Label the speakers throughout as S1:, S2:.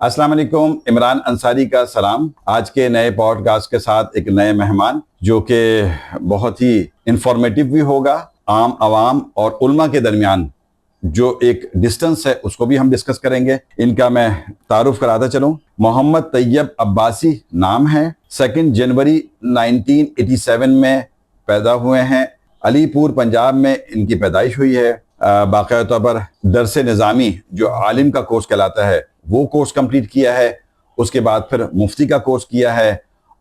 S1: السلام علیکم، عمران انصاری کا سلام۔ آج کے نئے پوڈ کاسٹ کے ساتھ ایک نئے مہمان جو کہ بہت ہی انفارمیٹیو بھی ہوگا، عام عوام اور علماء کے درمیان جو ایک ڈسٹنس ہے اس کو بھی ہم ڈسکس کریں گے۔ ان کا میں تعارف کراتا چلوں۔ محمد طیب عباسی نام ہے، 2 جنوری 1987 میں پیدا ہوئے ہیں۔ علی پور پنجاب میں ان کی پیدائش ہوئی ہے۔ باقاعدہ طور پر درس نظامی جو عالم کا کورس کہلاتا ہے وہ کورس کمپلیٹ کیا ہے، اس کے بعد پھر مفتی کا کورس کیا ہے،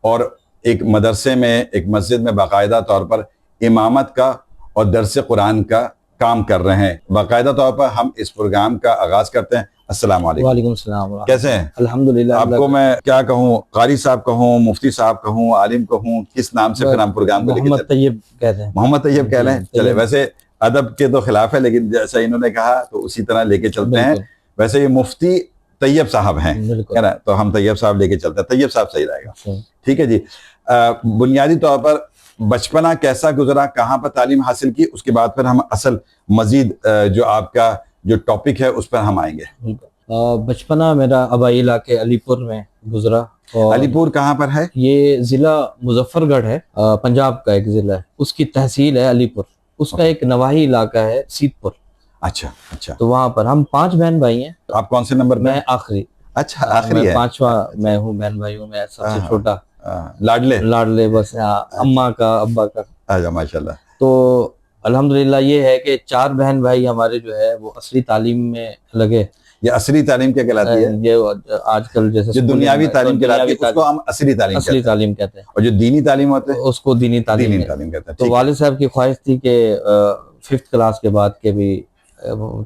S1: اور ایک مدرسے میں ایک مسجد میں باقاعدہ طور پر امامت کا اور درس قرآن کا کام کر رہے ہیں۔ باقاعدہ طور پر ہم اس پروگرام کا آغاز کرتے ہیں۔ السلام علیکم۔
S2: وعلیکم السلام۔
S1: کیسے ہیں؟
S2: الحمدللہ۔
S1: آپ کو میں کیا کہوں، قاری صاحب کہوں، مفتی صاحب کہوں، عالم کہوں، کس نام سے پھر ہم پروگرام کو لے کے
S2: محمد طیب کہتے ہیں۔
S1: محمد طیب کہہ لیں؟ چلے، ویسے ادب کے تو خلاف ہے لیکن جیسا انہوں نے کہا تو اسی طرح لے کے چلتے ہیں۔ ویسے یہ مفتی طیب صاحب ہیں نا، تو ہم طیب صاحب لے کے چلتے ہیں۔ طیب صاحب صحیح رہے گا، ٹھیک ہے جی۔ بنیادی طور پر بچپنا کیسا گزرا، کہاں پر تعلیم حاصل کی، اس کے بعد پھر ہم اصل مزید جو آپ کا جو ٹاپک ہے اس پر ہم آئیں گے۔
S2: بچپنا میرا آبائی علاقے علی پور میں گزرا۔
S1: علی پور کہاں پر ہے؟
S2: یہ ضلع مظفر گڑھ ہے، پنجاب کا ایک ضلع ہے، اس کی تحصیل ہے علی پور۔ اس کا ایک نواحی علاقہ ہے سیت پور۔
S1: اچھا اچھا۔
S2: تو وہاں پر ہم 5 بہن بھائی ہیں۔
S1: آپ کون سے نمبر
S2: میں آخری۔
S1: اچھا، آخری ہے۔
S2: 5واں میں ہوں بہن بھائیوں میں، سب سے چھوٹا۔
S1: لاڈلے
S2: بس اماں کا ابا کا۔
S1: اچھا، ماشاءاللہ۔
S2: تو الحمدللہ یہ ہے کہ 4 بہن بھائی ہمارے جو ہے وہ عصری تعلیم میں لگے۔
S1: یہ عصری تعلیم کیا کہلاتی ہے؟
S2: یہ آج کل جیسے
S1: جو دنیاوی تعلیم کہلاتی ہے اس کو ہم عصری تعلیم
S2: کہتے ہیں،
S1: اور جو دینی تعلیم ہوتے ہیں
S2: اس کو دینی تعلیم
S1: کہتے ہیں۔
S2: تو والد صاحب کی خواہش تھی کہ 5th کلاس کے بعد کے بھی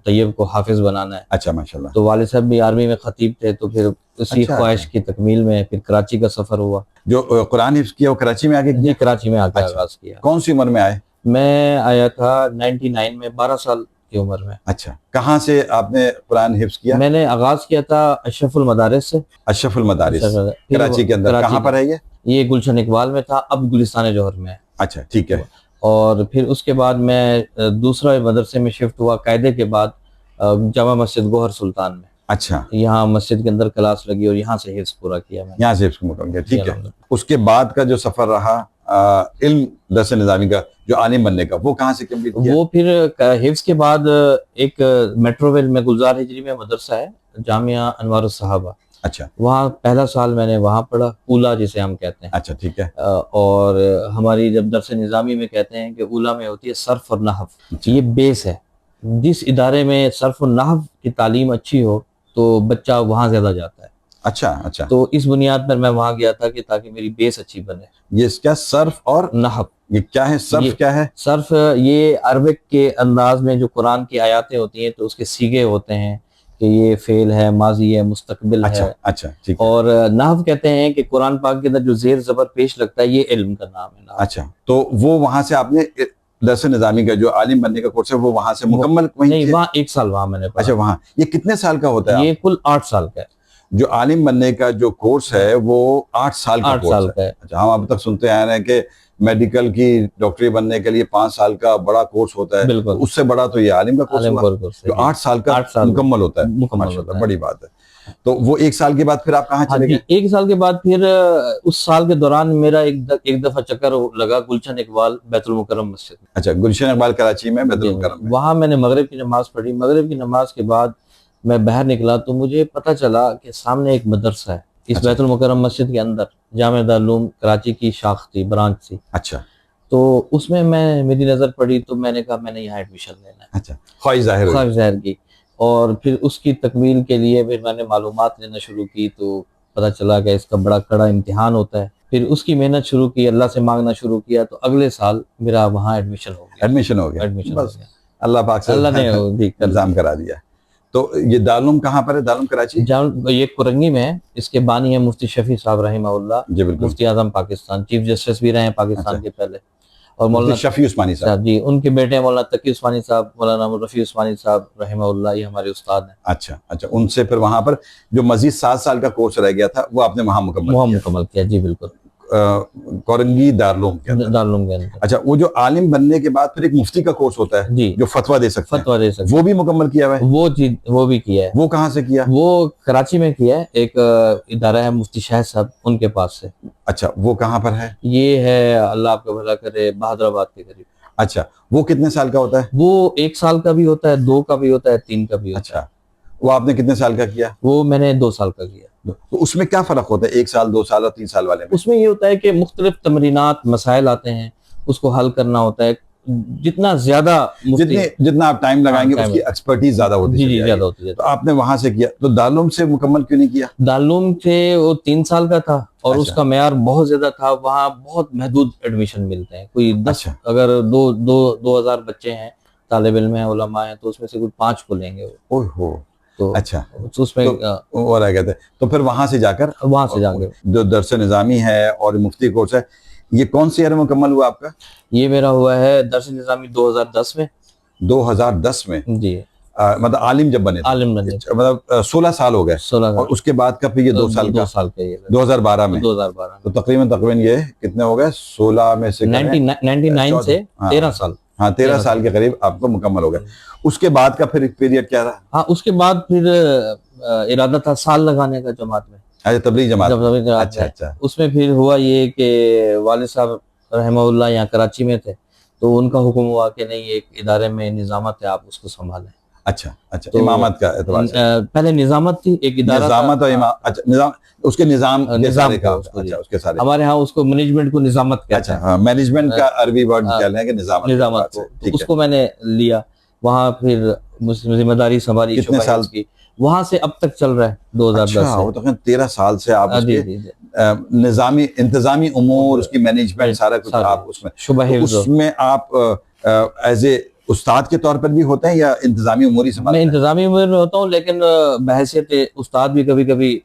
S2: طیب کو حافظ بنانا ہے۔
S1: اچھا، ماشاءاللہ۔
S2: تو والد صاحب بھی آرمی میں خطیب تھے، تو پھر اسی خواہش کی تکمیل میں پھر کراچی کا سفر ہوا۔
S1: جو قرآن حفظ کیا وہ کراچی میں آ کے
S2: جی، کراچی میں آ کے آغاز کیا۔
S1: کون سی عمر میں آئے؟
S2: میں آیا تھا 99 میں، 12 سال کی عمر میں۔
S1: اچھا، کہاں سے آپ نے قرآن حفظ کیا؟
S2: میں نے آغاز کیا تھا اشرف المدارس سے۔
S1: اشرف المدارس کراچی کے اندر کہاں پر ہے
S2: یہ گلشن اقبال میں تھا، اب گلستان جوہر میں ہے۔
S1: اچھا، ٹھیک ہے۔
S2: اور پھر اس کے بعد میں دوسرے مدرسے میں شفٹ ہوا قاعدے کے بعد، جامع مسجد گوہر سلطان میں۔
S1: اچھا،
S2: یہاں مسجد کے اندر کلاس لگی اور یہاں سے حفظ پورا کیا میں نے۔
S1: یہاں سے حفظ پورا کیا، ٹھیک ہے۔ اس کے بعد کا جو سفر رہا علم درس نظامی کا، جو عالم بننے کا، وہ کہاں سے کمپلیٹ کیا؟
S2: وہ پھر حفظ کے بعد ایک میٹرو ویل میں گلزار ہجری میں مدرسہ ہے، جامعہ انوار الصحابہ۔
S1: اچھا،
S2: وہاں پہلا سال میں نے وہاں پڑھا، اولا جسے ہم کہتے ہیں۔
S1: اچھا، ٹھیک ہے۔
S2: اور ہماری جب درس نظامی میں کہتے ہیں کہ اولا میں ہوتی ہے صرف اور نحو، یہ بیس ہے۔ جس ادارے میں صرف و نحو کی تعلیم اچھی ہو تو بچہ وہاں زیادہ جاتا ہے۔
S1: اچھا اچھا۔
S2: تو اس بنیاد پر میں وہاں گیا تھا کہ تاکہ میری بیس اچھی بنے۔
S1: یہ کیا صرف اور
S2: نحو،
S1: یہ کیا ہے؟ صرف کیا ہے؟
S2: صرف یہ عربک کے انداز میں جو قرآن کی آیاتیں ہوتی ہیں تو اس کے صیغے ہوتے ہیں کہ یہ فعل ہے، ماضی ہے، مستقبل ہے۔
S1: اچھا، ٹھیک ہے۔
S2: اور نحو کہتے ہیں کہ قرآن پاک کے اندر جو زیر زبر پیش لگتا ہے، یہ علم کا نام ہے نحو۔
S1: اچھا، تو وہ وہاں سے آپ نے درس نظامی کا جو عالم بننے کا کورس ہے وہ وہاں سے مکمل؟
S2: نہیں، وہاں 1 سال وہاں میں نے پڑھا۔
S1: اچھا، وہاں یہ کتنے سال کا ہوتا ہے؟
S2: یہ کل 8 سال کا ہے۔
S1: جو عالم بننے کا جو کورس ہے وہ 8 سال کا کورس ہے۔ اچھا، ہم اب تک سنتے آ رہے ہیں کہ میڈیکل کی ڈاکٹری بننے کے لیے 5 سال کا بڑا کورس ہوتا ہے، اس سے بڑا تو یہ عالم کا کورس ہوا جو 8 سال کا مکمل ہوتا ہے۔ ماشاءاللہ، بڑی بات ہے۔ تو وہ 1 سال کے بعد پھر آپ کہاں چلے گئے؟
S2: 1 سال کے بعد پھر اس سال کے دوران میرا ایک دفعہ چکر لگا گلشن اقبال بیت المکرم مسجد میں۔
S1: اچھا، گلشن اقبال کراچی میں بیت المکرم میں۔
S2: وہاں میں نے مغرب کی نماز پڑھی۔ مغرب کی نماز کے بعد میں باہر نکلا تو مجھے پتہ چلا کہ سامنے ایک مدرسہ ہے اس بیت المکرم مسجد کے اندر، جامعہ دارالعلوم کراچی کی شاخ تھی، برانچ تھی۔
S1: اچھا،
S2: تو اس میں میری نظر پڑی تو میں نے کہا میں نے یہاں ایڈمیشن لینا ہے۔
S1: اچھا، خواہش ظاہر
S2: کی۔ اور پھر اس کی تکمیل کے لیے پھر میں نے معلومات لینا شروع کی تو پتہ چلا کہ اس کا بڑا کڑا امتحان ہوتا ہے۔ پھر اس کی محنت شروع کی، اللہ سے مانگنا شروع کیا، تو اگلے سال میرا وہاں ایڈمیشن ہو گیا۔
S1: بس اللہ پاک سے
S2: اللہ نے
S1: انتظام کرا دیا۔ تو یہ دارالعلوم کہاں پر ہے؟ دارالعلوم کراچی؟
S2: یہ کرنگی میں ہے۔ اس کے بانی ہیں مفتی شفیع صاحب رحمہ اللہ،
S1: جی بالکل،
S2: مفتی اعظم پاکستان، چیف جسٹس بھی رہے ہیں پاکستان کے پہلے۔ اور
S1: مولانا شفیع عثمانی صاحب،
S2: جی، ان کے بیٹے مولانا تقی عثمانی صاحب، مولانا رفیع عثمانی صاحب رحمہ اللہ، یہ ہمارے استاد ہیں۔
S1: اچھا اچھا، ان سے پھر وہاں پر جو مزید 7 سال کا کورس رہ گیا تھا وہ آپ نے وہاں مکمل
S2: کیا۔ جی بالکل۔
S1: کورنگی دارالعلوم کے اندر.
S2: دارالعلوم کے اندر.
S1: اچھا وہ جو عالم بننے کے بعد پھر ایک مفتی کا کورس ہوتا ہے
S2: جی
S1: جو فتویٰ دے سکتے ہیں,
S2: فتویٰ دے سکتے
S1: وہ بھی مکمل کیا ہوا ہے؟
S2: وہ چیز وہ بھی کیا ہے.
S1: وہ کہاں سے کیا؟
S2: وہ کراچی میں کیا ہے, ایک ادارہ ہے مفتی شاہد صاحب ان کے پاس سے.
S1: اچھا وہ کہاں پر ہے؟
S2: یہ ہے اللہ آپ کا بھلا کرے بہادر آباد کے قریب.
S1: اچھا وہ کتنے سال کا ہوتا ہے؟
S2: وہ 1 سال کا بھی ہوتا ہے, 2 کا بھی ہوتا ہے, 3 کا بھی ہوتا ہے.
S1: اچھا وہ آپ نے کتنے سال کا کیا؟
S2: وہ میں نے 2 سال کا کیا.
S1: تو اس میں کیا فرق ہوتا ہے 1 سال 2 سال اور 3 سال والے میں؟
S2: اس میں یہ ہوتا ہے کہ مختلف تمرینات مسائل آتے ہیں, اس کو حل کرنا ہوتا ہے. جتنا زیادہ
S1: جتنا آپ ٹائم لگائیں گے اس کی ایکسپرٹیز زیادہ ہوتی
S2: جی زیادہ ہوتی ہے.
S1: تو آپ نے وہاں سے کیا, تو دارالعلوم سے مکمل کیوں نہیں کیا؟
S2: دارالعلوم سے وہ 3 سال کا تھا اور اس کا معیار بہت زیادہ تھا. وہاں بہت محدود ایڈمیشن ملتے ہیں, کوئی 10 اگر 2000 بچے ہیں طالب علم ہیں علماء ہیں تو اس میں سے کوئی 5 کو لیں گے وہ. تو
S1: اچھا
S2: اس میں
S1: اور رہ گئے تھے. تو پھر وہاں سے جا کر جو درس نظامی ہے اور مفتی کورس ہے, یہ کون سی ایئر میں مکمل ہوا آپ کا؟
S2: یہ میرا ہوا ہے درس نظامی 2010 میں.
S1: 2010 میں
S2: جی
S1: مطلب عالم جب بنے مطلب 16 سال ہو گئے.
S2: 16
S1: اور اس کے بعد کا پھر یہ 2 سال کا
S2: 2012
S1: میں تو تقریباً یہ کتنے ہو گئے 16 میں سے
S2: 99 سے 13 سال.
S1: ہاں 13 سال کے قریب آپ کو مکمل ہو گئے. اس کے بعد کا پھر پیریڈ کیا رہا؟
S2: ہاں اس کے بعد پھر ارادہ تھا سال لگانے کا جماعت میں.
S1: تبلیغ جماعت.
S2: اچھا اس میں پھر ہوا یہ کہ والد صاحب رحمہ اللہ یہاں کراچی میں تھے تو ان کا حکم ہوا کہ نہیں ایک ادارے میں نظامت ہے آپ اس کو سنبھالیں.
S1: اچھا امامت کا اعتبار سے
S2: پہلے نظامت تھی, ایک ادارہ
S1: نظامت اور اچھا نظام اس کے نظام اس کے سارے
S2: ہمارے ہاں اس کو مینجمنٹ کو نظامت کہتے ہیں.
S1: اچھا مینجمنٹ کا عربی ورڈ کہہ لیں کہ نظامت
S2: کو, اس کو میں نے لیا. وہاں پھر ذمہ داری سنبھالی.
S1: کتنے سال
S2: کی وہاں سے اب تک چل رہا ہے 2010 سے.
S1: وہ تقریباً 13 سال سے آپ نظامی انتظامی امور اس کی مینجمنٹ سارا کچھ آپ اس میں آپ ایز اے استاد کے طور پر بھی ہوتے ہیں یا انتظامی امور ہی سنبھالتے ہیں؟
S2: میں انتظامی امور میں ہوتا ہوں لیکن بحیثیت استاد بھی کبھی کبھی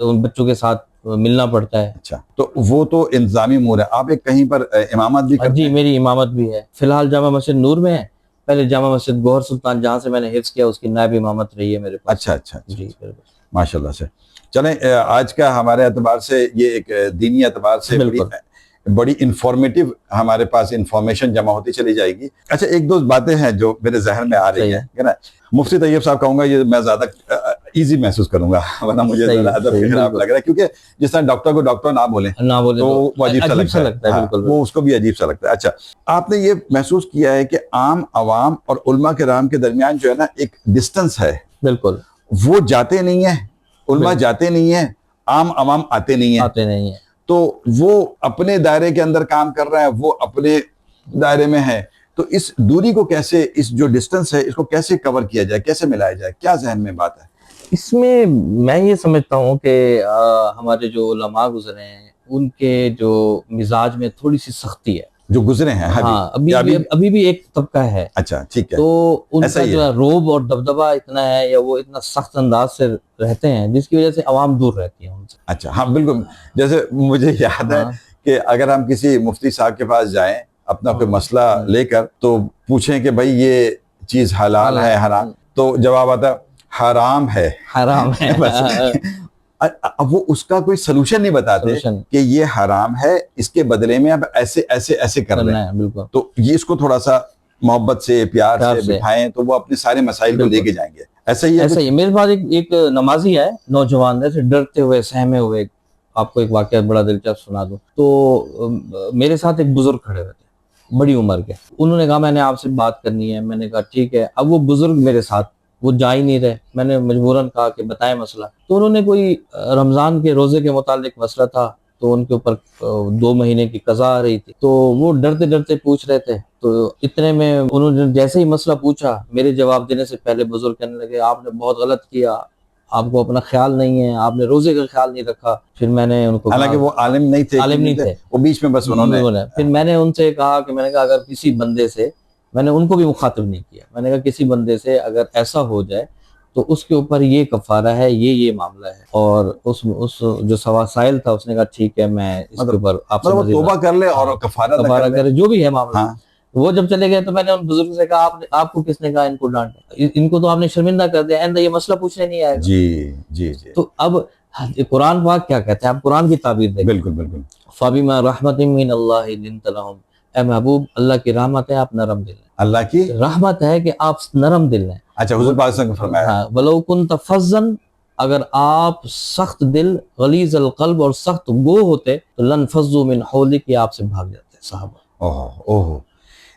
S2: ان بچوں کے ساتھ ملنا پڑتا ہے.
S1: اچھا تو وہ تو انتظامی امور ہے. آپ ایک کہیں پر امامت بھی کرتے ہیں؟
S2: جی میری امامت بھی ہے. فی الحال جامع مسجد نور میں ہے. پہلے جامع مسجد گوہر سلطان جہاں سے میں نے حفظ کیا اس کی نائب امامت رہی ہے میرے پاس.
S1: اچھا جی ماشاءاللہ سے. چلیں آج کا ہمارے اعتبار سے یہ ایک دینی اعتبار سے بڑی انفارمیٹیو ہمارے پاس انفارمیشن جمع ہوتی چلی جائے گی. اچھا 1-2 باتیں ہیں جو میرے ذہن میں آ رہی ہیں نا. مفتی طیب صاحب کہوں گا یہ میں زیادہ ایزی محسوس کروں گا ورنہ مجھے ادب کے خلاف لگ رہا ہے کیونکہ جس طرح ڈاکٹر کو ڈاکٹر نہ بولیں تو وہ عجیب سا لگتا ہے. وہ اس کو بھی عجیب سا لگتا ہے. اچھا آپ نے یہ محسوس کیا ہے کہ عام عوام اور علماء کرام کے درمیان جو ہے نا ایک ڈسٹنس ہے,
S2: بالکل
S1: وہ جاتے نہیں ہیں, علماء جاتے نہیں ہیں, عام عوام آتے نہیں ہیں. تو وہ اپنے دائرے کے اندر کام کر رہا ہے, وہ اپنے دائرے میں ہے. تو اس دوری کو کیسے, اس جو ڈسٹنس ہے اس کو کیسے کور کیا جائے, کیسے ملایا جائے, کیا ذہن میں بات ہے؟
S2: اس میں میں یہ سمجھتا ہوں کہ ہمارے جو علماء گزرے ہیں ان کے جو مزاج میں تھوڑی سی سختی ہے
S1: جو گزرے ہیں.
S2: ہاں ابھی بھی ایک طبقہ ہے.
S1: اچھا ٹھیک ہے.
S2: تو ان کا جو روب اور دبدبہ اتنا ہے یا وہ اتنا سخت انداز سے رہتے ہیں جس کی وجہ سے عوام دور رہتی ہے ان سے.
S1: اچھا ہاں بالکل. جیسے مجھے یاد ہے کہ اگر ہم کسی مفتی صاحب کے پاس جائیں اپنا کوئی مسئلہ لے کر تو پوچھیں کہ بھائی یہ چیز حلال ہے حرام, تو جواب آتا حرام ہے اب وہ اس کا کوئی سلوشن نہیں بتاتے کہ یہ حرام ہے, اس کے بدلے میں اب ایسے کر رہے ہیں. بالکل. تو یہ اس کو تھوڑا سا محبت سے پیار سے بٹھائیں تو وہ اپنے سارے مسائل کو لے کے جائیں گے. ایسا ہی میرے
S2: پاس ایک نمازی ہے نوجوان سے ڈرتے ہوئے سہمے ہوئے, آپ کو ایک واقعہ بڑا دلچسپ سنا دوں. تو میرے ساتھ ایک بزرگ کھڑے ہوئے تھے بڑی عمر کے. انہوں نے کہا میں نے آپ سے بات کرنی ہے. میں نے کہا ٹھیک ہے. اب وہ بزرگ میرے ساتھ وہ جا ہی نہیں رہے. میں نے مجبوراً کہا کہ بتائیں مسئلہ. تو انہوں نے کوئی رمضان کے روزے کے متعلق مسئلہ تھا تو ان کے اوپر 2 مہینے کی قضا آ رہی تھی تو وہ ڈرتے پوچھ رہے تھے. تو اتنے میں انہوں نے جیسے ہی مسئلہ پوچھا میرے جواب دینے سے پہلے بزرگ کہنے لگے آپ نے بہت غلط کیا, آپ کو اپنا خیال نہیں ہے, آپ نے روزے کا خیال نہیں رکھا. پھر میں نے ان کو
S1: حالانکہ وہ عالم نہیں تھے وہ بیچ میں بس انہوں نے
S2: پھر میں نے ان سے کہا کہ میں نے کہا اگر کسی بندے سے, میں نے ان کو بھی مخاطب نہیں کیا, میں نے کہا کسی بندے سے اگر ایسا ہو جائے تو اس کے اوپر یہ کفارہ ہے, یہ معاملہ ہے. اور اس جو سائل تھا اس نے کہا ٹھیک ہے میں اس کے اوپر آپ سے
S1: توبہ کر لے اور
S2: کفارہ کرے جو بھی ہے معاملہ. وہ جب چلے گئے تو میں نے ان بزرگ سے کہا آپ کو کس نے کہا ان کو ڈانٹا, ان کو تو آپ نے شرمندہ کر دیا, یہ مسئلہ پوچھنے نہیں آئے گا.
S1: جی.
S2: تو اب قرآن پاک کیا کہتے ہیں، آپ قرآن کی تعبیر دیکھیں،
S1: بالکل بالکل،
S2: فَبِمَا رَحْمَةٍ مِّنَ اللَّهِ لِنْتَ لَهُمْ، اے محبوب اللہ کی رحمت ہے آپ نرم دل ہیں،
S1: اللہ کی
S2: رحمت ہے کہ آپ نرم دل ہیں.
S1: اچھا حضور پاک صلی اللہ علیہ وسلم نے فرمایا
S2: ہاں، وَلَوْ كُنْتَ فَظًّا، اگر آپ سخت دل غلیظ القلب اور سخت گو ہوتے تو لَنْفَضُّوا مِنْ حَوْلِكَ، یہ آپ سے بھاگ جاتے صحابہ.
S1: اوہ اوہ،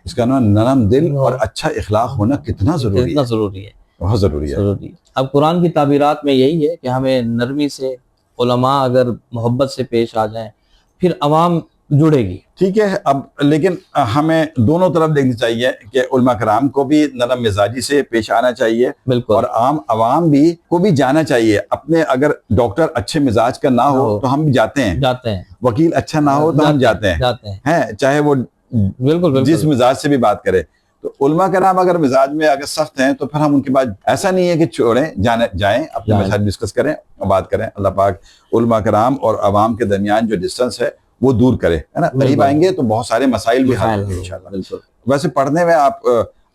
S1: اس کا نام نرم دل اور اچھا اخلاق ہونا کتنا ضروری
S2: کتنا
S1: ہے،
S2: ضروری ہے،
S1: بہت ضروری ہے.
S2: ضروری ہے. اب قرآن کی تعبیرات میں یہی ہے کہ ہمیں نرمی سے، علماء اگر محبت سے پیش آ جائیں پھر عوام جڑے گی.
S1: ٹھیک ہے. اب لیکن ہمیں دونوں طرف دیکھنی چاہیے کہ علماء کرام کو بھی نرم مزاجی سے پیش آنا چاہیے
S2: بالکل،
S1: اور عام عوام بھی کو بھی جانا چاہیے. اپنے اگر ڈاکٹر اچھے مزاج کا نہ ہو تو ہم بھی جاتے ہیں،
S2: جاتے ہیں،
S1: وکیل اچھا نہ ہو تو ہم جاتے ہیں، ہیں چاہے وہ
S2: بالکل
S1: جس
S2: بالکل،
S1: مزاج سے بھی بات کرے. تو علماء کرام اگر مزاج میں اگر سخت ہیں تو پھر ہم ان کے بعد ایسا نہیں ہے کہ چھوڑیں، جائیں اپنے مسائل ڈسکس کریں اور بات کریں. اللہ پاک علماء کرام اور عوام کے درمیان جو ڈسٹنس ہے وہ دور کرے، ہے نا. قریب آئیں گے تو بہت سارے مسائل بھی حل ہوں گے انشاءاللہ.
S2: بالکل.
S1: ویسے پڑھنے میں آپ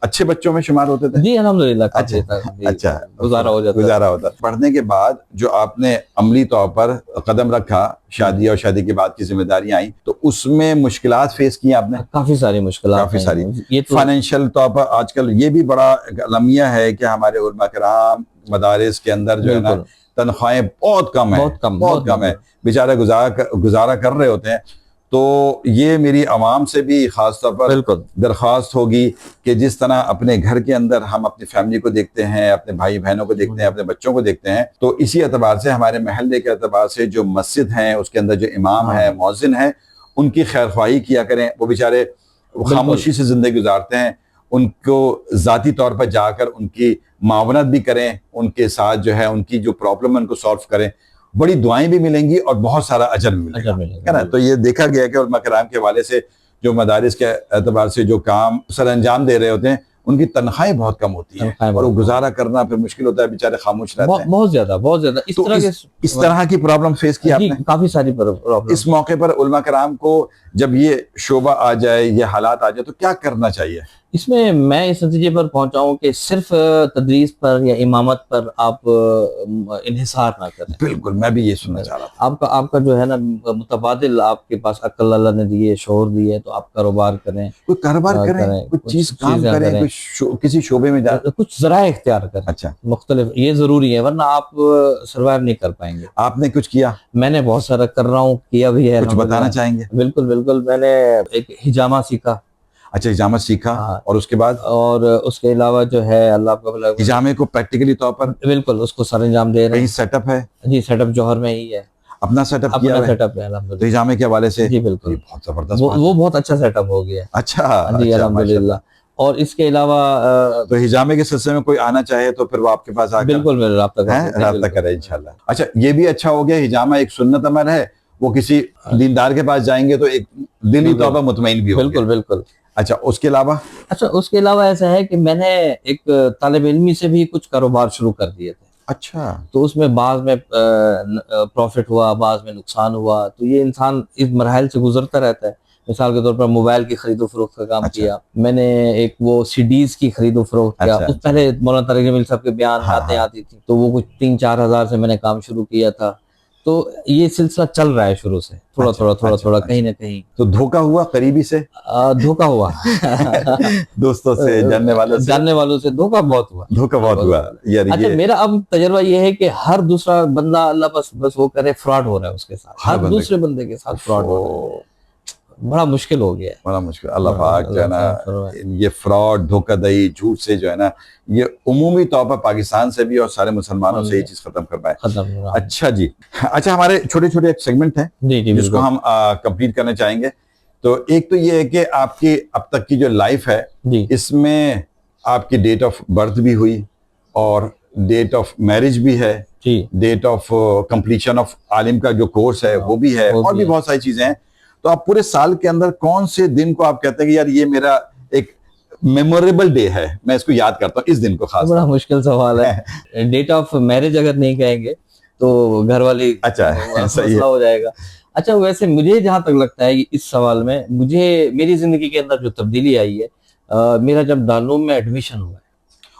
S1: اچھے بچوں میں شمار ہوتے تھے؟
S2: جی الحمدللہ، کافی
S1: اچھا
S2: گزارا ہو جاتا ہے.
S1: گزارا ہوتا. پڑھنے کے بعد جو آپ نے عملی طور پر قدم رکھا، شادی اور شادی کے بعد کی ذمہ داریاں آئیں، تو اس میں مشکلات فیس کی آپ نے؟
S2: کافی ساری مشکلات،
S1: کافی ساری.
S2: یہ تو
S1: فائنینشیل طور پر آج کل یہ بھی بڑا المیہ ہے کہ ہمارے علماء کرام مدارس کے اندر جو ہے نا تنخواہیں بہت کم ہیں، بہت کم ہے، بیچارے گزارا کر رہے ہوتے ہیں. تو یہ میری عوام سے بھی خاص طور پر درخواست ہوگی کہ جس طرح اپنے گھر کے اندر ہم اپنی فیملی کو دیکھتے ہیں، اپنے بھائی بہنوں کو دیکھتے ہیں، اپنے بچوں کو دیکھتے ہیں، تو اسی اعتبار سے ہمارے محلے کے اعتبار سے جو مسجد ہیں اس کے اندر جو امام ہیں، مؤذن ہیں، ان کی خیر خواہی کیا کریں. وہ بیچارے خاموشی سے زندگی گزارتے ہیں، ان کو ذاتی طور پر جا کر ان کی معاونت بھی کریں، ان کے ساتھ جو ہے ان کی جو پرابلم ہے ان کو سالو کریں. بڑی دعائیں بھی ملیں گی اور بہت سارا اجر بھی ملے گا، ہے نا. تو یہ دیکھا گیا کہ علماء کرام کے حوالے سے جو مدارس کے اعتبار سے جو کام سر انجام دے رہے ہوتے ہیں ان کی تنخواہیں بہت کم ہوتی ہیں اور وہ گزارا کرنا پھر مشکل ہوتا ہے، بیچارے خاموش رہتے ہیں.
S2: بہت زیادہ
S1: اس طرح کی پرابلم فیس کی آپ نے؟
S2: کافی ساری پرابلم.
S1: اس موقع پر علماء کرام کو جب یہ شعبہ آ جائے، یہ حالات آ جائے، تو کیا کرنا چاہیے؟
S2: اس میں میں اس نتیجے پر پہنچا ہوں کہ صرف تدریس پر یا امامت پر آپ انحصار نہ کریں.
S1: بالکل، میں بھی یہ سننا چاہ رہا تھا.
S2: آپ کا جو ہے نا متبادل آپ کے پاس عقل اللہ نے دی ہے، شعور دی ہے، تو آپ کاروبار کریں،
S1: کوئی کاروبار کریں، کچھ چیز کام کریں، کسی شعبے میں جائیں،
S2: کچھ ذرائع اختیار کریں.
S1: اچھا،
S2: مختلف، یہ ضروری ہے ورنہ آپ سروائیو نہیں کر پائیں گے.
S1: آپ نے کچھ کیا؟
S2: میں نے بہت سارا کر رہا ہوں، کیا بھی ہے.
S1: کچھ بتانا چاہیں گے؟
S2: بالکل بالکل. میں نے ایک حجامہ سیکھا.
S1: اچھا، حجامت سیکھا، اور اس کے بعد؟
S2: اور اس کے علاوہ جو ہے اللہ آپ کا
S1: حجامے کو پریکٹیکلی طور پر
S2: بالکل اس کو سر انجام دے رہے ہیں.
S1: کہیں سیٹ اپ ہے؟
S2: جی سیٹ اپ جوہر میں ہی ہے.
S1: اپنا سیٹ اپ کیا ہے؟
S2: سیٹ اپ ہے الحمدللہ
S1: حجامے کے حوالے سے.
S2: جی بالکل،
S1: بہت زبردست.
S2: وہ بہت اچھا سیٹ اپ ہو گیا.
S1: اچھا
S2: جی الحمدللہ. اور اس کے علاوہ
S1: تو حجامے کے سلسلے میں کوئی آنا چاہے تو پھر وہ آپ کے پاس آ کر
S2: بالکل
S1: رابطہ کرے انشاءاللہ. اچھا، یہ بھی اچھا ہو گیا، حجامہ ایک سنت عمل ہے، وہ کسی دیندار کے پاس جائیں گے تو ایک دلی طور پر مطمئن بھی ہوں گے.
S2: بالکل بالکل.
S1: اچھا، اس کے علاوہ؟
S2: اچھا، اس کے علاوہ ایسا ہے کہ میں نے ایک طالب علمی سے بھی کچھ کاروبار شروع کر دیے تھے.
S1: اچھا.
S2: تو اس میں بعض میں پروفٹ ہوا، بعض میں نقصان ہوا. تو یہ انسان اس مراحل سے گزرتا رہتا ہے. مثال کے طور پر موبائل کی خرید و فروخت کا کام کیا میں نے. ایک وہ سی ڈیز کی خرید و فروخت کیا. اس پہلے مولانا طارق جمیل صاحب کے بیان آتی تھی، تو وہ کچھ 3-4 ہزار سے میں نے کام شروع کیا تھا. تو یہ سلسلہ چل رہا ہے شروع سے، تھوڑا کہیں نہ کہیں.
S1: تو دھوکا ہوا قریبی سے؟
S2: دھوکا ہوا
S1: دوستوں سے،
S2: جاننے والوں سے دھوکا بہت ہوا. اچھا، میرا اب تجربہ یہ ہے کہ ہر دوسرا بندہ اللہ بس وہ کرے فراڈ ہو رہا ہے اس کے ساتھ. ہر دوسرے بندے کے ساتھ فراڈ ہو رہا ہے. بڑا مشکل ہو گیا ہے، بڑا مشکل.
S1: اللہ پاک جو ہے نا یہ فراڈ، دھوکہ دہی، جھوٹ سے جو ہے نا یہ عمومی طور پر پاکستان سے بھی اور سارے مسلمانوں سے یہ چیز ختم کروائے. اچھا جی. اچھا، ہمارے چھوٹے چھوٹے ایک سیگمنٹ ہیں جس کو ہم کمپلیٹ کرنا چاہیں گے. تو ایک تو یہ ہے کہ آپ کی اب تک کی جو لائف ہے اس میں آپ کی ڈیٹ آف برتھ بھی ہوئی اور ڈیٹ آف میرج بھی ہے، ڈیٹ آف کمپلیشن آف عالم کا جو کورس ہے وہ بھی ہے، اور بھی بہت ساری چیزیں ہیں. تو آپ پورے سال کے اندر کون سے دن کو آپ کہتے ہیں کہ یار یہ میرا ایک میموریبل ڈے ہے، میں اس کو یاد کرتا ہوں اس دن کو خاص؟
S2: بڑا مشکل سوال ہے. ڈیٹ آف میرج اگر نہیں کہیں گے تو گھر والی مسئلہ ہو جائے گا. اچھا، ویسے مجھے جہاں تک لگتا ہے اس سوال میں میری زندگی کے اندر جو تبدیلی آئی ہے، میرا جب دارالعلوم میں ایڈمیشن ہوا ہے.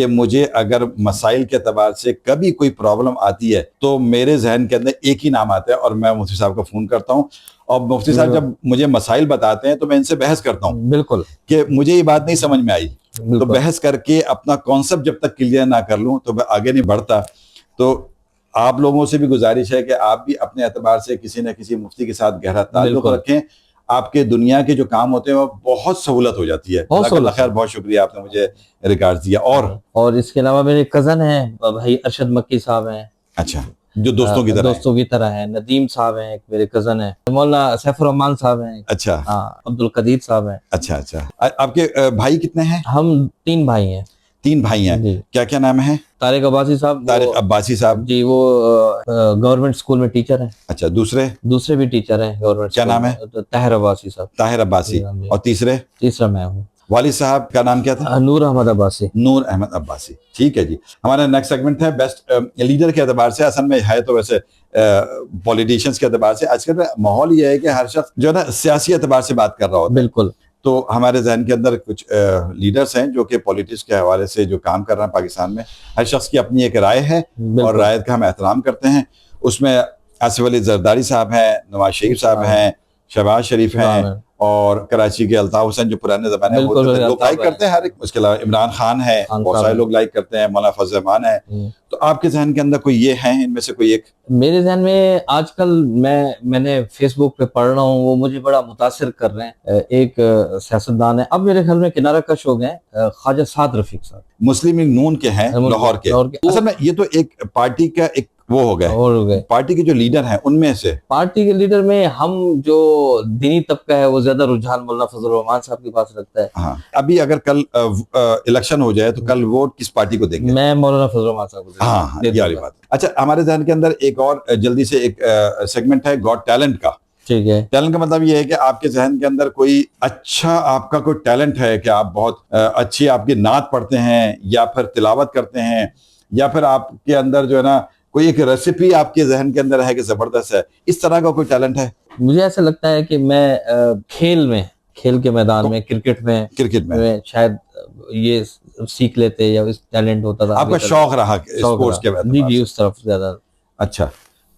S1: کہ مجھے اگر مسائل کے اعتبار سے کبھی کوئی پرابلم آتی ہے تو میرے ذہن کے اندر ایک ہی نام آتا ہے اور میں مفتی صاحب کو فون کرتا ہوں, اور مفتی صاحب جب مجھے مسائل بتاتے ہیں تو میں ان سے بحث کرتا ہوں
S2: بالکل
S1: کہ مجھے یہ بات نہیں سمجھ میں آئی, تو
S2: بالکل
S1: بحث کر کے اپنا کانسیپٹ جب تک کلیئر نہ کر لوں تو میں آگے نہیں بڑھتا. تو آپ لوگوں سے بھی گزارش ہے کہ آپ بھی اپنے اعتبار سے کسی نہ کسی مفتی کے ساتھ گہرا تعلق
S2: بالکل.
S1: رکھیں, آپ کے دنیا کے جو کام ہوتے ہیں وہ بہت سہولت ہو جاتی ہے.
S2: بہت
S1: جزاک اللہ
S2: سہولت.
S1: خیر, بہت شکریہ آپ نے مجھے ریکارڈ دیا.
S2: اور اس کے علاوہ میرے کزن ہیں بھائی ارشد مکی صاحب ہیں,
S1: اچھا, جو دوستوں کی طرح ہیں.
S2: دوستوں کی طرح ہیں. ندیم صاحب ہیں ایک میرے کزن ہیں, مولانا سیف الرحمان صاحب ہیں,
S1: اچھا
S2: عبد القدیر صاحب ہیں.
S1: اچھا اچھا. آپ کے بھائی کتنے ہیں؟
S2: ہم 3 بھائی ہیں.
S1: 3 بھائی ہیں.
S2: جی.
S1: کیا کیا نام ہے؟
S2: طارق عباسی صاحب.
S1: طارق عباسی صاحب.
S2: جی, وہ گورنمنٹ اسکول میں ٹیچر ہیں.
S1: اچھا. دوسرے
S2: بھی ٹیچر ہیں گورنمنٹ.
S1: کیا نام ہے؟
S2: طاہر عباسی صاحب.
S1: طاہر عباسی. اور تیسرا
S2: میں ہوں.
S1: والد صاحب کا نام کیا تھا؟
S2: نور احمد عباسی.
S1: نور احمد عباسی. ٹھیک ہے جی. ہمارا نیکسٹ سیگمنٹ ہے بیسٹ لیڈر کے اعتبار سے. اصل میں ہے تو ویسے پولیٹیشینز کے اعتبار سے آج کل ماحول یہ ہے کہ ہر شخص جو ہے نا سیاسی اعتبار سے بات کر رہا ہوتا ہے.
S2: بالکل.
S1: تو ہمارے ذہن کے اندر کچھ لیڈرز ہیں جو کہ پولیٹکس کے حوالے سے جو کام کر رہے ہیں پاکستان میں. ہر شخص کی اپنی ایک رائے ہے اور رائے کا ہم احترام کرتے ہیں. اس میں آصف علی زرداری صاحب ہیں, نواز شریف صاحب ہیں, شہباز شریف ہیں, اور کراچی کے الطاف حسین جو پرانے زمانے میں ہوتے تھے, لوگ لائک کرتے ہیں ہر ایک. اس کے علاوہ عمران خان ہے, بہت سارے لوگ لائک کرتے ہیں, مولانا فضل الرحمان ہے. تو آپ کے ذہن کے اندر کوئی یہ ہیں ان میں سے کوئی ایک؟
S2: میرے ذہن میں آج کل میں نے فیس بک پہ پڑھ رہا ہوں, وہ مجھے بڑا متاثر کر رہے ہیں. ایک سیاستدان ہے, اب میرے خیال میں کنارہ کش ہو گئے, خواجہ سعد رفیق صاحب,
S1: مسلم لیگ نون کے ہیں, لاہور کے. اصل میں یہ تو ایک پارٹی کا ایک وہ ہو گئے, پارٹی کے جو لیڈر ہیں ان میں سے.
S2: پارٹی کے لیڈر میں ہم جو دینی طبقہ ہے وہ زیادہ رجحان مولانا فضل الرحمان صاحب کے پاس رکھتا ہے.
S1: ہاں, ابھی اگر کل الیکشن ہو جائے تو کل ووٹ کس پارٹی کو دیں گے؟
S2: میں مولانا فضل الرحمان صاحب کو.
S1: ہاں, یہ والی بات. اچھا, ہمارے ذہن کے اندر ایک اور جلدی سے ایک سیگمنٹ ہے گاٹ ٹیلنٹ کا.
S2: ٹھیک ہے.
S1: ٹیلنٹ کا مطلب یہ ہے کہ آپ کے ذہن کے اندر کوئی اچھا آپ کا کوئی ٹیلنٹ ہے کہ آپ بہت اچھی آپ کی نعت پڑھتے ہیں, یا پھر تلاوت کرتے ہیں, یا پھر آپ کے اندر جو ہے نا کوئی ایک ریسیپی آپ کے ذہن کے اندر ہے کہ زبردست ہے, اس طرح کا کوئی ٹیلنٹ ہے؟
S2: مجھے ایسا لگتا ہے کہ میں کھیل کے میدان میں, کرکٹ میں شاید یہ سیکھ لیتے یا اس ٹیلنٹ ہوتا تھا.
S1: آپ کا شوق رہا اسپورٹس کے بعد؟
S2: جی, اس طرف زیادہ.
S1: اچھا,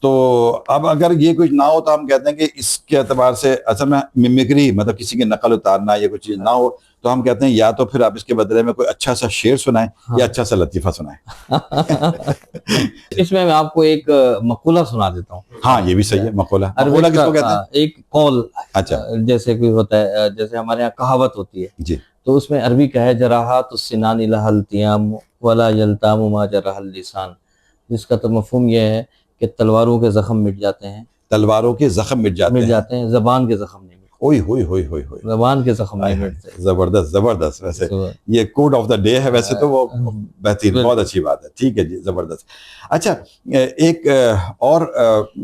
S1: تو اب اگر یہ کچھ نہ ہو تو ہم کہتے ہیں کہ اس کے اعتبار سے اصل میں ممکری, مطلب کسی کی نقل اتارنا یا کوئی چیز نہ ہو, تو ہم کہتے ہیں یا تو پھر آپ اس کے بدلے میں کوئی اچھا سا شعر سنائیں یا اچھا سا لطیفہ سنائیں.
S2: اس میں آپ کو ایک مقولہ سنا دیتا ہوں.
S1: ہاں, یہ بھی صحیح ہے. مقولہ کس کو کہتے ہیں؟
S2: ایک قول.
S1: اچھا,
S2: جیسے کوئی ہوتا ہے, جیسے ہمارے یہاں کہاوت ہوتی ہے
S1: جی,
S2: تو اس میں عربی کا ہے جراحات السنان لها التیام ولا یلتام ما جرح اللسان, جس کا تو مفہوم یہ ہے کہ تلواروں کے زخم مٹ جاتے ہیں,
S1: تلواروں کے زخم مٹ جاتے ہیں,
S2: زبان کے زخم نہیں مٹتے.
S1: اوئی ہوئی ہوئی ہوئی ہوئی,
S2: زبان کے زخم نہیں مٹتے.
S1: زبردست. ویسے یہ کوڈ آف دا ڈے ہے, ویسے تو وہ بہترین, بہت اچھی بات ہے. ٹھیک ہے جی, زبردست. اچھا, ایک اور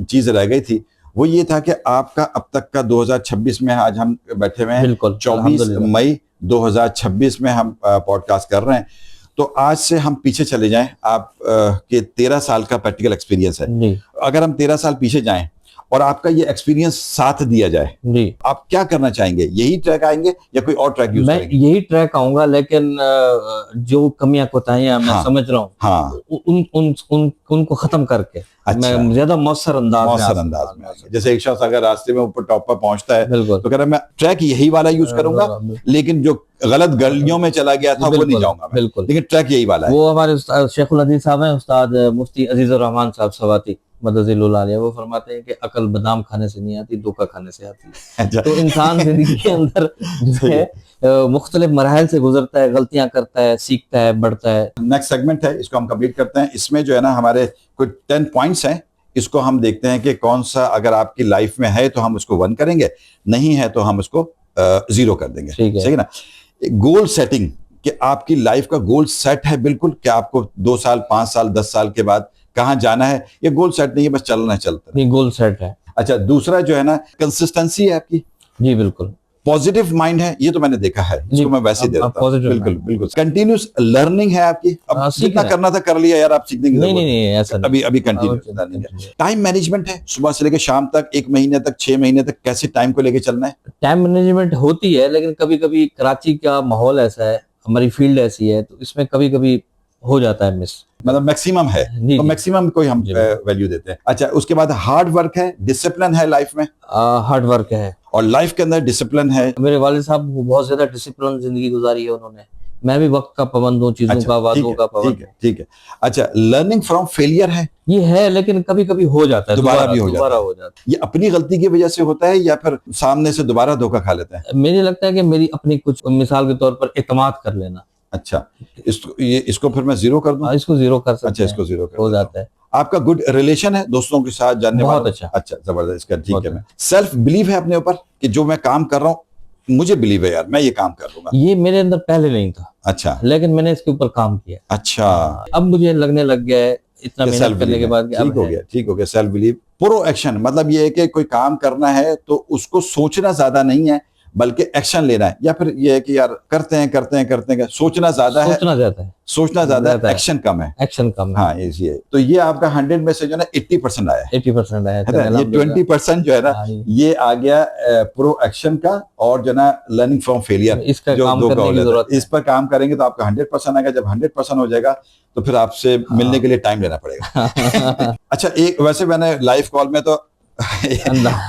S1: چیز رہ گئی تھی, وہ یہ تھا کہ آپ کا اب تک کا 2026 میں, آج ہم بیٹھے ہوئے ہیں 24 مئی 2026 میں ہم پوڈ کاسٹ کر رہے ہیں, تو آج سے ہم پیچھے چلے جائیں. آپ کے 13 سال کا پریکٹیکل ایکسپیرینس ہے. اگر ہم 13 سال پیچھے جائیں اور آپ کا یہ ایکسپیرینس ساتھ دیا جائے,
S2: جی, آپ
S1: کیا کرنا چاہیں گے؟ یہی ٹریک آئیں گے یا کوئی اور ٹریک یوز کریں گے؟
S2: میں یہی ٹریک آؤں گا, لیکن جو کمیاں کوتاہیاں میں سمجھ رہا ہوں, ہاں, ان کو ختم کر کے میں زیادہ مؤثر انداز میں.
S1: جیسے ایک شخص اگر راستے میں اوپر ٹاپ پر پہنچتا ہے تو کہہ رہا ہے میں ٹریک یہی والا یوز کروں گا, لیکن جو غلط گلیوں میں چلا گیا تھا وہ نہیں جاؤں گا, لیکن ٹریک یہی والا ہے.
S2: وہ ہمارے شیخ الحدیث صاحب ہیں, استاد مفتی عزیز الرحمان صاحب سواتی مدد اللہ علیہ, وہ فرماتے ہیں کہ عقل بادام کھانے سے نہیں آتی, دھوکہ کھانے سے آتی ہے. تو انسان زندگی کے اندر جو ہے مختلف مراحل سے گزرتا ہے, غلطیاں کرتا ہے, سیکھتا ہے, بڑھتا ہے.
S1: نیکسٹ سیگمنٹ ہے, اس کو ہم کمپلیٹ کرتے ہیں. اس میں جو ہے نا ہمارے کوئی 10 پوائنٹس ہیں, اس کو ہم دیکھتے ہیں کہ کون سا اگر آپ کی لائف میں ہے تو ہم اس کو 1 کریں گے, نہیں ہے تو ہم اس کو 0 کر دیں گے. صحیح ہے نا. گول سیٹنگ, کہ آپ کی لائف کا گول سیٹ ہے بالکل, کہ آپ کو 2 سال 5 سال 10 سال کے بعد کہاں جانا ہے, یہ گول سیٹ نہیں ہے, بس چلنا ہے, چلتا
S2: نہیں, گول سیٹ ہے.
S1: اچھا, دوسرا جو ہے نا کنسسٹنسی ہے آپ کی.
S2: جی بالکل.
S1: پازیٹیو مائنڈ ہے, یہ تو میں نے دیکھا ہے, اس کو میں ویسے دے دیتا ہوں. بالکل بالکل. کنٹینیوس لرننگ ہے آپ کی, اب جتنا کرنا تھا کر لیا یار, آپ سیکھنے کی ضرورت
S2: نہیں, ایسا
S1: ابھی کنٹینیوس لرننگ ہے. ٹائم مینجمنٹ ہے, صبح سے لے کے شام تک, 1 مہینے تک, 6 مہینے تک, کیسے ٹائم کو لے کے چلنا ہے؟
S2: ٹائم مینجمنٹ ہوتی ہے, لیکن کبھی کبھی کراچی کا ماحول ایسا ہے, ہماری فیلڈ ایسی ہے, تو اس میں کبھی کبھی ہو جاتا ہے مس.
S1: مطلب میکسیمم ہے
S2: جی
S1: تو
S2: جی.
S1: میکسیمم کو ہی ہم
S2: جی.
S1: ویلیو دیتے ہیں. اچھا اس کے بعد ہارڈ ورک ہے, ڈسپلن ہے لائف میں,
S2: ہارڈ ورک ہے.
S1: اور لائف کے اندر ڈسپلن ہے.
S2: میرے والد صاحب بہت زیادہ ڈسپلن زندگی گزاری ہے انہوں نے. میں بھی وقت کا پابند ہوں, چیزوں کا, وعدوں کا پابند
S1: ٹھیک ہے
S2: ہوں.
S1: ٹھیک ہے. اچھا لرننگ فرام فیلئر ہے,
S2: یہ ہے لیکن کبھی کبھی ہو جاتا ہے,
S1: دوبارہ بھی ہو
S2: دوبارہ
S1: جاتا
S2: ہو جاتا
S1: ہے. یہ اپنی غلطی کی وجہ سے ہوتا ہے یا پھر سامنے سے دوبارہ دھوکہ کھا لیتے ہیں؟
S2: ہے. مجھے لگتا ہے کہ میری اپنی کچھ, مثال کے طور پر اعتماد کر لینا.
S1: اچھا اس کو پھر میں زیرو کر دوں.
S2: اس کو زیرو کر
S1: اچھا
S2: سکتے
S1: اس کو
S2: ہیں,
S1: زیرو کر
S2: ہو
S1: دیتا ہوں.
S2: جاتا ہے.
S1: آپ کا گڈ ریلیشن ہے دوستوں کے ساتھ, جاننے
S2: بہت
S1: والوں؟
S2: اچھا.
S1: اچھا زبردست. اس کا ٹھیک
S2: بہت
S1: ہے. میں سیلف بلیو ہے اپنے اوپر کہ جو میں کام کر رہا ہوں مجھے بلیو ہے یار میں یہ کام کر لوں گا.
S2: یہ میرے اندر پہلے نہیں تھا,
S1: اچھا
S2: لیکن میں نے اس کے اوپر کام کیا.
S1: اچھا
S2: اب مجھے لگنے لگ گیا ہے اتنا محنت کرنے کے بعد کہ
S1: ٹھیک ہو گیا. ٹھیک ہو گیا. Self blue. پرو ایکشن مطلب یہ ہے کہ کوئی کام کرنا ہے تو اس کو سوچنا زیادہ نہیں ہے بلکہ ایکشن لینا ہے, یا پھر یہ ہے کہ یار کرتے ہیں سوچنا زیادہ ہے, سوچنا زیادہ ہے, ایکشن کم ہے.
S2: ایکشن کم ہے.
S1: ہاں یہ ہے. تو یہ آپ کا 100 میں سے جو ہے نا 80% آیا ہے.
S2: 80% آیا ہے.
S1: یہ 20% جو ہے نا یہ آ گیا پرو ایکشن کا, اور جو ہے نا لرننگ فرام فیلئر.
S2: اس کا کام کرنے کی ضرورت ہے.
S1: اس پر کام کریں گے تو آپ کا 100% آئے گا. جب 100% ہو جائے گا تو پھر آپ سے ملنے کے لیے ٹائم لینا پڑے گا. اچھا ایک ویسے میں نے لائیو کال میں تو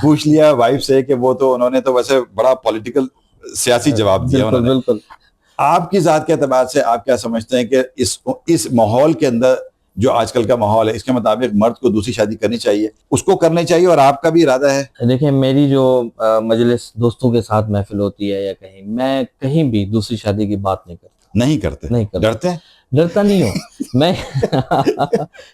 S1: پوچھ لیا وائف سے کہ وہ تو انہوں نے تو ویسے بڑا پولیٹیکل سیاسی جواب دیا انہوں نے.
S2: بالکل.
S1: آپ کی ذات کے اعتبار سے آپ کیا سمجھتے ہیں کہ اس ماحول کے اندر جو آج کل کا ماحول ہے اس کے مطابق مرد کو دوسری شادی کرنی چاہیے, اس کو کرنی چاہیے, اور آپ کا بھی ارادہ ہے؟
S2: دیکھیں میری جو مجلس دوستوں کے ساتھ محفل ہوتی ہے یا کہیں, میں کہیں بھی دوسری شادی کی بات نہیں کرتا.
S1: نہیں کرتے؟ ڈرتے ہیں؟
S2: ڈرتا نہیں ہوں میں.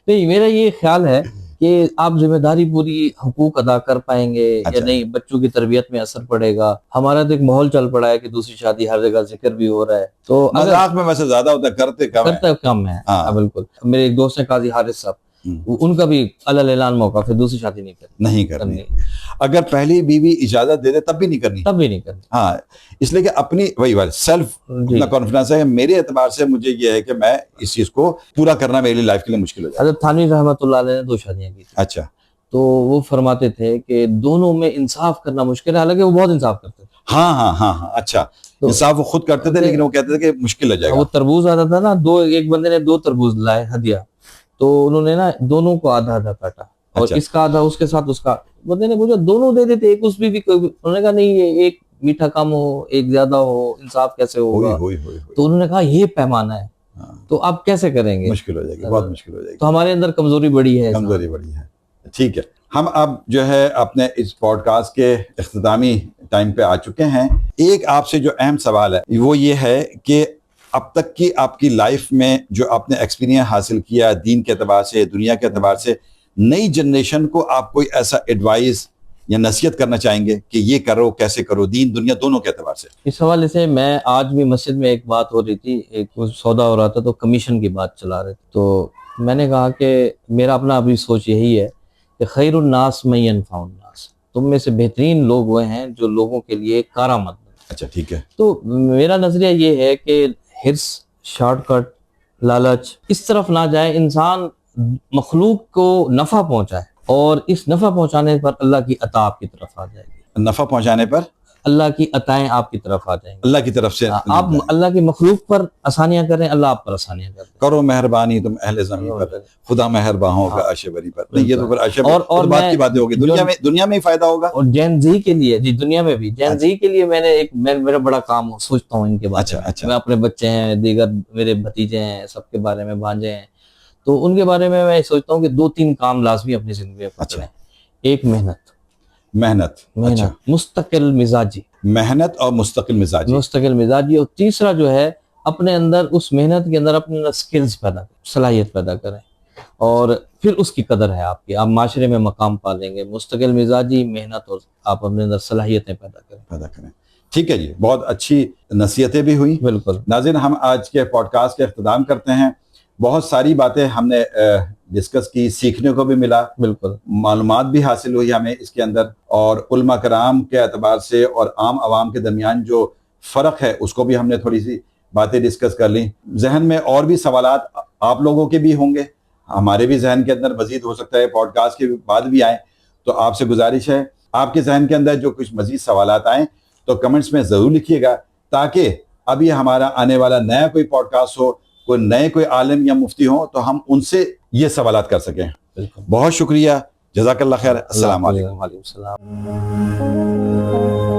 S2: نہیں, میرا یہ خیال ہے کہ آپ ذمہ داری پوری حقوق ادا کر پائیں گے یا نہیں, بچوں کی تربیت میں اثر پڑے گا. ہمارا تو ایک ماحول چل پڑا ہے کہ دوسری شادی ہر جگہ ذکر بھی ہو رہا ہے, تو
S1: مذاق میں ویسے زیادہ ہوتا ہے, کرتے
S2: کم ہے. بالکل. میرے ایک دوست ہیں قاضی حارث صاحب, ان کا بھی علی اعلان موقع پھر دوسری شادی نہیں کرنی.
S1: اگر پہلی بیوی اجازت دے دے تب بھی نہیں کرنی. ہاں اس لیے کہ اپنی وہی سیلف اپنا کانفیڈنس ہے. میرے اعتبار سے مجھے یہ ہے کہ میں اس چیز کو پورا کرنا میری لائف کے لیے مشکل ہو جائے.
S2: حضرت تھانوی رحمۃ اللہ علیہ نے 2 شادیاں کی.
S1: اچھا.
S2: تو وہ فرماتے تھے کہ دونوں میں انصاف کرنا مشکل ہے, حالانکہ وہ بہت انصاف کرتے تھے.
S1: ہاں اچھا. انصاف وہ خود کرتے تھے لیکن وہ کہتے تھے کہ مشکل ہو جائے گا.
S2: وہ تربوز آتا تھا نا, ایک بندے نے 2 تربوز لائے ہدیہ, تو انہوں نے نا دونوں کو آدھا کاٹا, اور اس کا آدھا اس کے ساتھ اس کا. بندے نے پوچھا دونوں دے دیتے, ایک اس بھی, انہوں نے کہا نہیں یہ ایک میٹھا کم ہو ایک زیادہ ہو, انصاف کیسے ہوگا؟ تو انہوں نے کہا یہ پیمانہ ہے, تو آپ کیسے کریں گے؟
S1: مشکل ہو جائے گی, بہت مشکل ہو جائے گی.
S2: تو ہمارے اندر کمزوری بڑی ہے.
S1: ٹھیک ہے. ہم اب جو ہے اپنے اس پوڈ کاسٹ کے اختتامی ٹائم پہ آ چکے ہیں. ایک آپ سے جو اہم سوال ہے وہ یہ ہے کہ اب تک کی آپ کی لائف میں جو آپ نے ایکسپیرینس حاصل کیا دین کے اعتبار سے, دنیا کے اعتبار سے, نئی جنریشن کو آپ کوئی ایسا ایڈوائز یا نصیحت کرنا چاہیں گے کہ یہ کرو, کیسے کرو, دین دنیا دونوں کے اعتبار سے؟
S2: اس حوالے سے میں آج بھی مسجد میں ایک بات ہو رہی تھی, ایک سودا ہو رہا تھا, تو کمیشن کی بات چلا رہے تھے. تو میں نے کہا کہ میرا اپنا ابھی سوچ یہی ہے کہ خیر الناس من ينفع الناس, تم میں سے بہترین لوگ وہ ہیں جو لوگوں کے لیے کارآمد.
S1: اچھا ٹھیک ہے.
S2: تو میرا نظریہ یہ ہے کہ حرص, شارٹ کٹ, لالچ اس طرف نہ جائے, انسان مخلوق کو نفع پہنچائے, اور اس نفع پہنچانے پر اللہ کی عطا آپ کی طرف آ جائے گی.
S1: نفع پہنچانے پر
S2: اللہ کی عطائیں آپ کی طرف آ جائیں گی.
S1: اللہ کی طرف سے
S2: آپ اللہ کی مخلوق پر آسانیاں کریں, اللہ آپ پر آسانیاں کریں.
S1: کرو مہربانی تم اہل زمین پر, خدا مہربان ہوگا عرش بری پر. نہیں یہ تو پھر عرش اور بات کی باتیں ہوگی, دنیا میں ہی فائدہ ہوگا.
S2: اور جین زی کے لیے, جی دنیا میں بھی, جین زی کے لیے میں نے میرا بڑا کام سوچتا ہوں ان کے بارے میں. میں اپنے بچے ہیں, دیگر میرے بھتیجے ہیں, سب کے بارے میں, بھانجے ہیں, تو ان کے بارے میں سوچتا ہوں کہ 2-3 کام لازمی اپنی زندگی میں کریں. ایک محنت, مستقل مزاجی,
S1: محنت اور مستقل مزاجی,
S2: اور تیسرا جو ہے اپنے اندر اس محنت کے اندر اپنے اندر سکلز پیدا کریں, صلاحیت پیدا کریں, اور پھر اس کی قدر ہے آپ کی, آپ معاشرے میں مقام پا لیں گے. مستقل مزاجی, محنت, اور آپ اپنے اندر صلاحیتیں پیدا کریں.
S1: ٹھیک ہے جی, بہت اچھی نصیحتیں بھی ہوئی.
S2: بالکل.
S1: ناظرین ہم آج کے پوڈ کاسٹ کا اختتام کرتے ہیں. بہت ساری باتیں ہم نے ڈسکس کی, سیکھنے کو بھی ملا,
S2: بالکل
S1: معلومات بھی حاصل ہوئی ہمیں اس کے اندر, اور علماء کرام کے اعتبار سے اور عام عوام کے درمیان جو فرق ہے اس کو بھی ہم نے تھوڑی سی باتیں ڈسکس کر لیں. ذہن میں اور بھی سوالات آپ لوگوں کے بھی ہوں گے, ہمارے بھی ذہن کے اندر مزید ہو سکتا ہے, پوڈ کاسٹ کے بعد بھی آئیں. تو آپ سے گزارش ہے آپ کے ذہن کے اندر جو کچھ مزید سوالات آئیں تو کمنٹس میں ضرور لکھیے گا, تاکہ اب یہ ہمارا آنے والا نیا کوئی پوڈ کاسٹ ہو کوئی نئے کوئی عالم یا مفتی ہوں تو ہم ان سے یہ سوالات کر سکیں.
S2: بالکل.
S1: بہت شکریہ, جزاک اللہ خیر, السلام علیکم.
S2: وعلیکم السلام.